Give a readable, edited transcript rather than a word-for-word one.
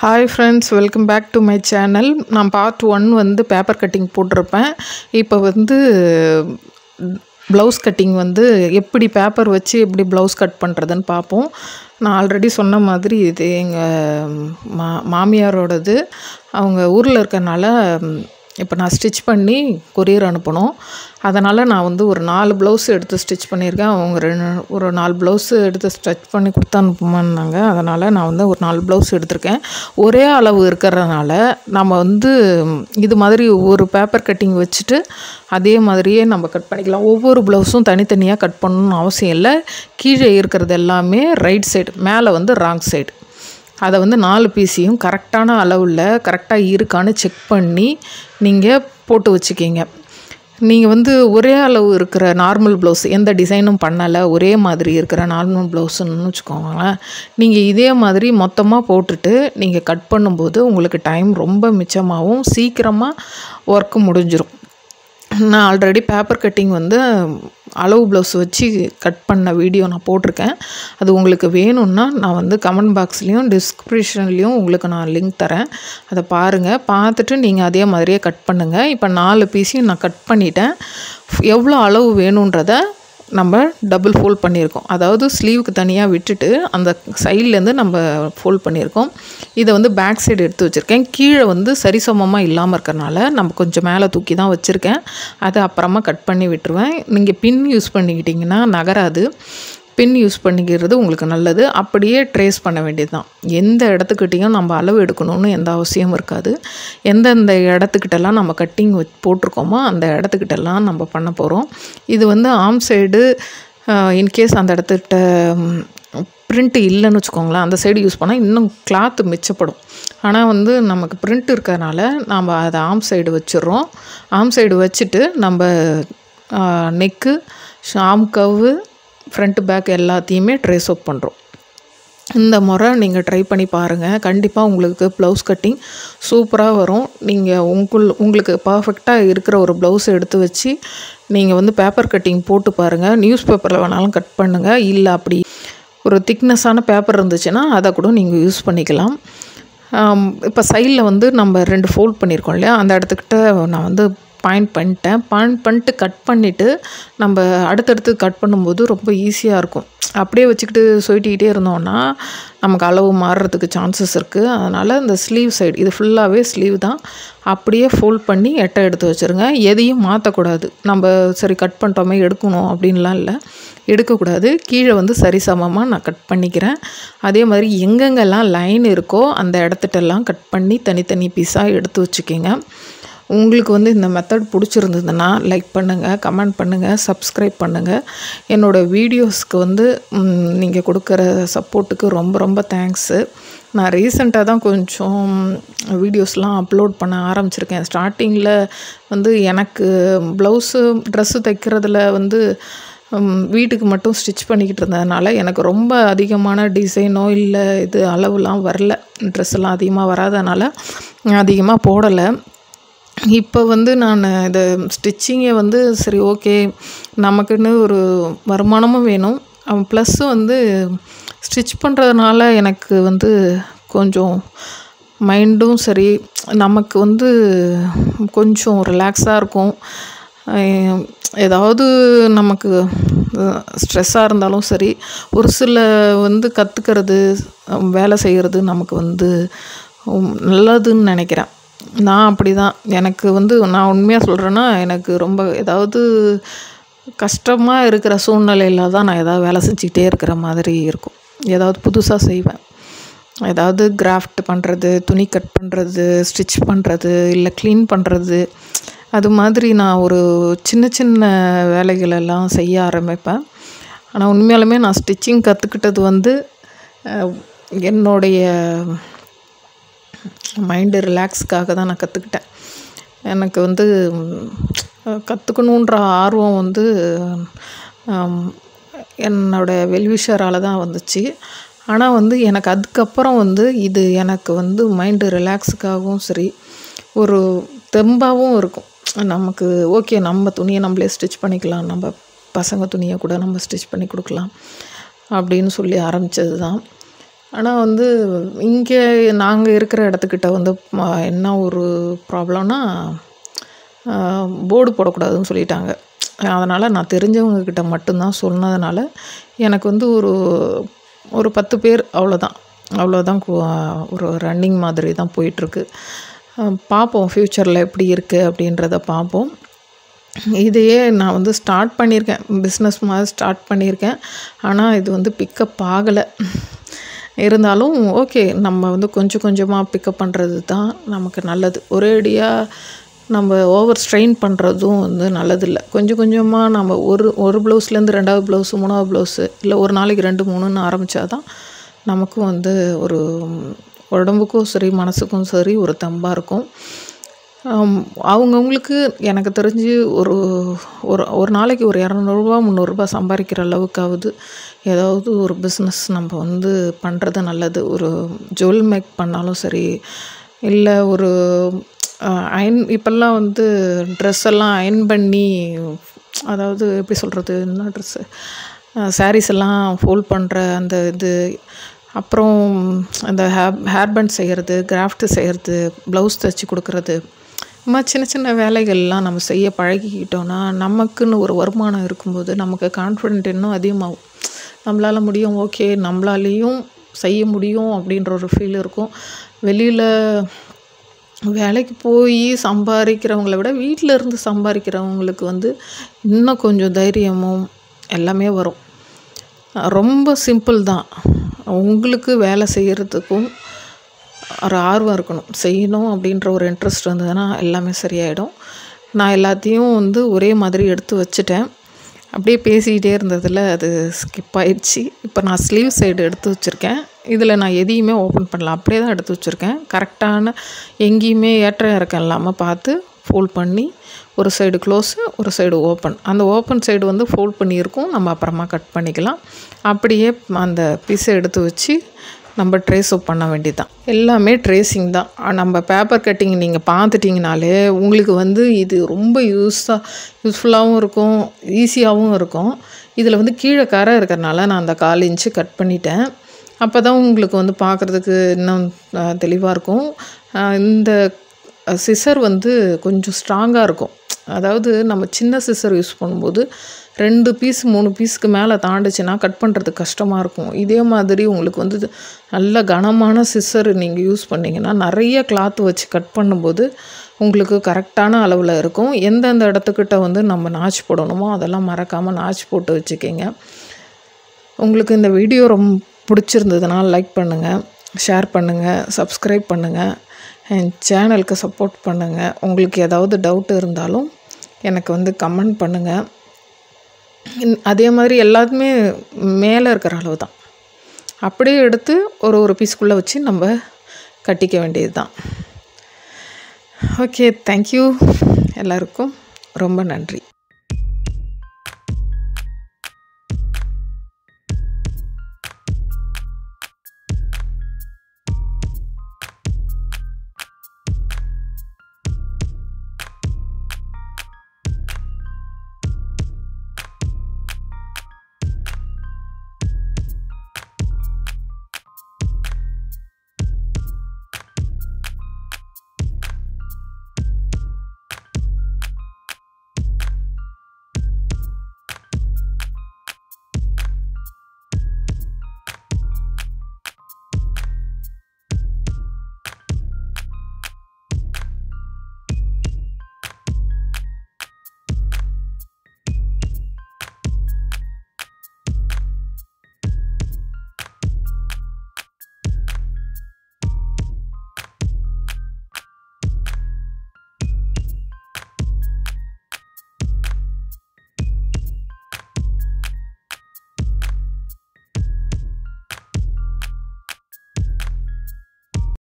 Hi friends, welcome back to my channel. நான் part 1 வந்து paper cutting போட்டிருப்பேன். இப்போ வந்து ப்ளவுஸ் கட்டிங் வந்து எப்படி பேப்பர் வச்சு எப்படி ப்ளவுஸ் கட் பண்ணுறதுன்னு பார்ப்போம். நான் ஆல்ரெடி சொன்ன மாதிரி இது எங்கள் மாமியாரோடது. அவங்க ஊரில் இருக்கனால இப்போ நான் ஸ்டிச் பண்ணி கொரியர் அனுப்பணும். அதனால் நான் வந்து ஒரு 4 ப்ளவுஸ் எடுத்து ஸ்டிச் பண்ணியிருக்கேன். அவங்க ஒரு 4 ப்ளவுஸு எடுத்து ஸ்டிச் பண்ணி கொடுத்து அனுப்புமான்னாங்க. அதனால் நான் வந்து ஒரு 4 ப்ளவுஸ் எடுத்திருக்கேன். ஒரே அளவு இருக்கிறதுனால நம்ம வந்து இது மாதிரி ஒரு பேப்பர் கட்டிங் வச்சுட்டு அதே மாதிரியே நம்ம கட் பண்ணிக்கலாம். ஒவ்வொரு ப்ளவுஸும் தனித்தனியாக கட் பண்ணணும்னு அவசியம் இல்லை. கீழே இருக்கிறது எல்லாமே ரைட் சைடு, மேலே வந்து ராங் சைடு. அதை வந்து 4 பீஸையும் கரெக்டான அளவில் கரெக்டாக இருக்கான்னு செக் பண்ணி நீங்கள் போட்டு வச்சுக்கிங்க. நீங்கள் வந்து ஒரே அளவு இருக்கிற நார்மல் ப்ளவுஸ் எந்த டிசைனும் பண்ணலை, ஒரே மாதிரி இருக்கிற நார்மல் ப்ளவுஸுன்னு வச்சுக்கோங்களேன். நீங்கள் இதே மாதிரி மொத்தமாக போட்டுட்டு நீங்கள் கட் பண்ணும்போது உங்களுக்கு டைம் ரொம்ப மிச்சமாகவும் சீக்கிரமாக ஒர்க்கு முடிஞ்சிடும். நான் ஆல்ரெடி பேப்பர் கட்டிங் வந்து அளவு ப்ளவுஸ் வச்சு கட் பண்ண வீடியோ நான் போட்டிருக்கேன். அது உங்களுக்கு வேணும்னா நான் வந்து கமெண்ட் பாக்ஸ்லேயும் டிஸ்கிரிப்ஷன்லேயும் உங்களுக்கு நான் லிங்க் தரேன். அதை பாருங்கள். பார்த்துட்டு நீங்கள் அதே மாதிரியே கட் பண்ணுங்கள். இப்போ 4 பீஸையும் நான் கட் பண்ணிட்டேன். எவ்வளோ அளவு வேணுன்றதை நம்ம டபுள் ஃபோல்ட் பண்ணியிருக்கோம். அதாவது ஸ்லீவுக்கு தனியாக விட்டுட்டு அந்த சைட்லேருந்து நம்ம ஃபோல்ட் பண்ணியிருக்கோம். இதை வந்து பேக் சைடு எடுத்து வச்சுருக்கேன். கீழே வந்து சரிசமமாக இல்லாமல் இருக்கிறனால நம்ம கொஞ்சம் மேலே தூக்கி தான் வச்சுருக்கேன். அதை அப்புறமா கட் பண்ணி விட்டுருவேன். நீங்கள் பின் யூஸ் பண்ணிக்கிட்டிங்கன்னா நகராது. பின் யூஸ் பண்ணிக்கிறது உங்களுக்கு நல்லது. அப்படியே ட்ரேஸ் பண்ண வேண்டியது தான். எந்த இடத்துக்கிட்டையும் நம்ம அளவு எடுக்கணும்னு எந்த அவசியமும் இருக்காது. எந்தெந்த இடத்துக்கிட்டலாம் நம்ம கட்டிங் போட்டிருக்கோமோ அந்த இடத்துக்கிட்டலாம் நம்ம பண்ண போகிறோம். இது வந்து ஆர்ம் சைடு இன்கேஸ் அந்த இடத்துக்கிட்ட பிரிண்ட்டு இல்லைன்னு வச்சுக்கோங்களேன், அந்த சைடு யூஸ் பண்ணால் இன்னும் கிளாத்து மிச்சப்படும். ஆனால் வந்து நமக்கு பிரிண்ட் இருக்கிறதுனால நம்ம அதை ஆர்ம் சைடு வச்சிடுறோம். ஆர்ம் சைடு வச்சுட்டு நம்ம நெக்கு, ஆர்ம் கவ்வு, ஃப்ரண்ட்டு பேக் எல்லாத்தையுமே ட்ரேஸ் அவுட் பண்ணுறோம். இந்த முறை நீங்கள் ட்ரை பண்ணி பாருங்கள். கண்டிப்பாக உங்களுக்கு ப்ளவுஸ் கட்டிங் சூப்பராக வரும். நீங்கள் உங்களுக்கு பர்ஃபெக்டாக இருக்கிற ஒரு ப்ளவுஸ் எடுத்து வச்சு நீங்கள் வந்து பேப்பர் கட்டிங் போட்டு பாருங்கள். நியூஸ் பேப்பரில் வேணாலும் கட் பண்ணுங்கள். இல்லை அப்படி ஒரு திக்னஸான பேப்பர் இருந்துச்சுன்னா அதை கூட நீங்கள் யூஸ் பண்ணிக்கலாம். இப்போ சைடில் வந்து நம்ம 2 ஃபோல்ட் பண்ணியிருக்கோம் இல்லையா, அந்த இடத்துக்கிட்ட நான் வந்து பாயிண்ட் பண்ணிட்டு கட் பண்ணிவிட்டு நம்ம அடுத்தடுத்து கட் பண்ணும்போது ரொம்ப ஈஸியாக இருக்கும். அப்படியே வச்சுக்கிட்டு சொயிட்டிக்கிட்டே இருந்தோன்னா நமக்கு அளவு மாறுறதுக்கு சான்சஸ் இருக்குது. அதனால் இந்த ஸ்லீவ் சைடு, இது ஃபுல்லாகவே ஸ்லீவ் தான், அப்படியே ஃபோல்ட் பண்ணி எட்டை எடுத்து வச்சுருங்க. எதையும் மாற்றக்கூடாது. நம்ம சரி கட் பண்ணிட்டோமே எடுக்கணும் அப்படின்லாம் இல்லை, எடுக்கக்கூடாது. கீழே வந்து சரிசமமாக நான் கட் பண்ணிக்கிறேன். அதே மாதிரி எங்கெங்கெல்லாம் லைன் இருக்கோ அந்த இடத்துட்டெல்லாம் கட் பண்ணி தனித்தனி பீஸாக எடுத்து வச்சுக்கிங்க. உங்களுக்கு வந்து இந்த மெத்தட் பிடிச்சிருந்ததுன்னா லைக் பண்ணுங்கள், கமெண்ட் பண்ணுங்கள், சப்ஸ்கிரைப் பண்ணுங்கள். என்னோடய வீடியோஸ்க்கு வந்து நீங்கள் கொடுக்குற சப்போர்ட்டுக்கு ரொம்ப ரொம்ப தேங்க்ஸு. நான் ரீசெண்டாக தான் கொஞ்சம் வீடியோஸ்லாம் அப்லோட் பண்ண ஆரம்பிச்சிருக்கேன். ஸ்டார்டிங்கில் வந்து எனக்கு ப்ளவுஸு ட்ரெஸ்ஸு தைக்கிறதுல வந்து வீட்டுக்கு மட்டும் ஸ்டிச் பண்ணிக்கிட்டு இருந்ததுனால எனக்கு ரொம்ப அதிகமான டிசைனோ இல்லை இது அளவுலாம் வரல. ட்ரெஸ்ஸெல்லாம் அதிகமாக வராதனால அதிகமாக போடலை. இப்போ வந்து நான் இதை ஸ்டிச்சிங்கை வந்து சரி ஓகே நமக்குன்னு ஒரு வருமானமும் வேணும், ப்ளஸ்ஸு வந்து ஸ்டிச் பண்ணுறதுனால எனக்கு வந்து கொஞ்சம் மைண்டும் சரி, நமக்கு வந்து கொஞ்சம் ரிலாக்ஸாக இருக்கும். ஏதாவது நமக்கு ஸ்ட்ரெஸ்ஸாக இருந்தாலும் சரி, ஒரு சில வந்து கற்றுக்கிறது, வேலை செய்கிறது நமக்கு வந்து நல்லதுன்னு நினைக்கிறேன். நான் அப்படி தான். எனக்கு வந்து நான் உண்மையாக சொல்கிறேன்னா, எனக்கு ரொம்ப ஏதாவது கஷ்டமாக இருக்கிற சூழ்நிலையில் தான் நான் ஏதாவது வேலை செஞ்சுக்கிட்டே இருக்கிற மாதிரி இருக்கும். ஏதாவது புதுசாக செய்வேன். ஏதாவது கிராஃப்ட் பண்ணுறது, துணி கட் பண்ணுறது, ஸ்டிச் பண்ணுறது, இல்லை க்ளீன் பண்ணுறது, அது மாதிரி நான் ஒரு சின்ன சின்ன வேலைகளெல்லாம் செய்ய ஆரம்பிப்பேன். ஆனால் உண்மையாலுமே நான் ஸ்டிச்சிங் கற்றுக்கிட்டது வந்து என்னுடைய மைண்டு ரிலாக்ஸ்க்காக தான் நான் கற்றுக்கிட்டேன். எனக்கு வந்து கற்றுக்கணுன்ற ஆர்வம் வந்து என்னோடய வெல்விஷரால் தான் வந்துச்சு. ஆனால் வந்து எனக்கு அதுக்கப்புறம் வந்து இது எனக்கு வந்து மைண்டு ரிலாக்ஸுக்காகவும் சரி, ஒரு தெம்பாகவும் இருக்கும். நமக்கு ஓகே நம்ம துணியை நம்மளே ஸ்டிச் பண்ணிக்கலாம், நம்ம பசங்க துணியை கூட நம்ம ஸ்டிச் பண்ணி கொடுக்கலாம் அப்படின்னு சொல்லி ஆரம்பித்தது தான். ஆனால் வந்து இங்கே நாங்கள் இருக்கிற இடத்துக்கிட்ட வந்து என்ன ஒரு ப்ராப்ளம்னா போர்டு போடக்கூடாதுன்னு சொல்லிட்டாங்க. அதனால் நான் தெரிஞ்சவங்கக்கிட்ட மட்டும்தான் சொன்னதுனால எனக்கு வந்து ஒரு 10 பேர் அவ்வளோதான் ஒரு ரன்னிங் மாதிரி தான் போயிட்டுருக்கு. பார்ப்போம் ஃப்யூச்சரில் எப்படி இருக்குது அப்படின்றத பார்ப்போம். இதையே நான் வந்து ஸ்டார்ட் பண்ணியிருக்கேன், பிஸ்னஸ் மாதிரி ஸ்டார்ட் பண்ணியிருக்கேன். ஆனால் இது வந்து பிக்கப் ஆகலை. இருந்தாலும் ஓகே, நம்ம வந்து கொஞ்சம் கொஞ்சமாக பிக்கப் பண்ணுறது தான் நமக்கு நல்லது. ஒரேடியாக நம்ம ஓவர் ஸ்ட்ரெயின் பண்ணுறதும் வந்து நல்லதில்லை. கொஞ்சம் கொஞ்சமாக நம்ம ஒரு ப்ளவுஸ்லேருந்து 2வது ப்ளவுஸு 3வது ப்ளவுஸு இல்லை ஒரு நாளைக்கு 2 3ன்னு ஆரம்பித்தா தான் நமக்கும் வந்து ஒரு உடம்புக்கும் சரி மனசுக்கும் சரி ஒரு தெம்பாக இருக்கும். அவங்கவுங்களுக்கு எனக்கு தெரிஞ்சு ஒரு நாளைக்கு ஒரு 200 300 சம்பாதிக்கிற அளவுக்காவது ஏதாவது ஒரு பிஸ்னஸ் நம்ம வந்து பண்ணுறது நல்லது. ஒரு ஜுவல் மேக் பண்ணாலும் சரி, இல்லை ஒரு இப்போல்லாம் வந்து ட்ரெஸ் எல்லாம் அயர்ன் பண்ணி, அதாவது எப்படி சொல்கிறது, என்ன ட்ரெஸ்ஸு, சாரீஸ் எல்லாம் ஃபோல்ட் பண்ணுற அந்த இது, அப்புறம் அந்த ஹேர் பேண்ட் செய்கிறது, கிராஃப்ட் செய்கிறது, ப்ளவுஸ் தைச்சி கொடுக்குறது, இந்த மாதிரி சின்ன சின்ன வேலைகள்லாம் நம்ம செய்ய பழகிக்கிட்டோன்னா நமக்குன்னு ஒரு வருமானம் இருக்கும்போது நமக்கு கான்ஃபிடென்ட் இன்னும் அதிகமாகும். நம்மளால் முடியும், ஓகே நம்மளாலேயும் செய்ய முடியும் அப்படின்ற ஒரு ஃபீல் இருக்கும். வெளியில் வேலைக்கு போய் சம்பாதிக்கிறவங்கள விட வீட்டில் இருந்து சம்பாதிக்கிறவங்களுக்கு வந்து இன்னும் கொஞ்சம் தைரியமும் எல்லாமே வரும். ரொம்ப சிம்பிள் தான். உங்களுக்கு வேலை செய்கிறதுக்கும் ஒரு ஆர்வம் இருக்கணும், செய்யணும் அப்படின்ற ஒரு இன்ட்ரெஸ்ட் இருந்ததுன்னா எல்லாமே சரியாயிடும். நான் எல்லாத்தையும் வந்து ஒரே மாதிரி எடுத்து வச்சுட்டேன். அப்படியே பேசிக்கிட்டே இருந்ததில் அது ஸ்கிப் ஆயிடுச்சு. இப்போ நான் ஸ்லீவ் சைடு எடுத்து வச்சுருக்கேன். இதில் நான் எதையுமே ஓப்பன் பண்ணல, அப்படியே தான் எடுத்து வச்சுருக்கேன். கரெக்டான எங்கேயுமே ஏற்ற இறக்கம் இல்லாமல் பார்த்து ஃபோல்ட் பண்ணி ஒரு சைடு க்ளோஸு ஒரு சைடு ஓப்பன். அந்த ஓப்பன் சைடு வந்து ஃபோல்ட் பண்ணியிருக்கோம், நம்ம அப்புறமா கட் பண்ணிக்கலாம். அப்படியே அந்த பீஸை எடுத்து வச்சு நம்ம ட்ரேஸ் அப் பண்ண வேண்டியதுதான். எல்லாமே ட்ரேசிங் தான். நம்ம பேப்பர் கட்டிங் நீங்கள் பார்த்துட்டிங்கனாலே உங்களுக்கு வந்து இது ரொம்ப யூஸ்ஃபுல்லாகவும் இருக்கும், ஈஸியாகவும் இருக்கும். இதில் வந்து கீழே கரை இருக்கிறனால நான் அந்த 1/4 இன்ச்சு கட் பண்ணிட்டேன். அப்போ தான் உங்களுக்கு வந்து பார்க்குறதுக்கு இன்னும் தெளிவாக இருக்கும். இந்த சிசர் வந்து கொஞ்சம் ஸ்ட்ராங்காக இருக்கும். அதாவது நம்ம சின்ன சிசர் யூஸ் பண்ணும்போது 2 பீஸ் 3 பீஸுக்கு மேலே தாண்டுச்சுன்னா கட் பண்ணுறதுக்கு கஷ்டமாக இருக்கும். இதே மாதிரி உங்களுக்கு வந்து நல்ல கனமான சிசர் நீங்கள் யூஸ் பண்ணிங்கன்னா நிறைய கிளாத் வச்சு கட் பண்ணும்போது உங்களுக்கு கரெக்டான அளவில் இருக்கும். எந்தெந்த இடத்துக்கிட்ட வந்து நம்ம நாச் போடணுமோ அதெல்லாம் மறக்காமல் நாச் போட்டு வச்சுக்கிங்க. உங்களுக்கு இந்த வீடியோ ரொம்ப பிடிச்சிருந்ததுன்னா லைக் பண்ணுங்கள், ஷேர் பண்ணுங்கள், சப்ஸ்கிரைப் பண்ணுங்கள், என் சேனலுக்கு சப்போர்ட் பண்ணுங்கள். உங்களுக்கு ஏதாவது டவுட் இருந்தாலும் எனக்கு வந்து கமெண்ட் பண்ணுங்கள். அதே மாதிரி எல்லாத்துமே மேலே இருக்கிற அளவு தான், அப்படியே எடுத்து ஒரு பீஸ்க்குள்ளே வச்சு நம்ம கட்டிக்க வேண்டியது தான். Okay, thank you. எல்லாருக்கும் ரொம்ப நன்றி.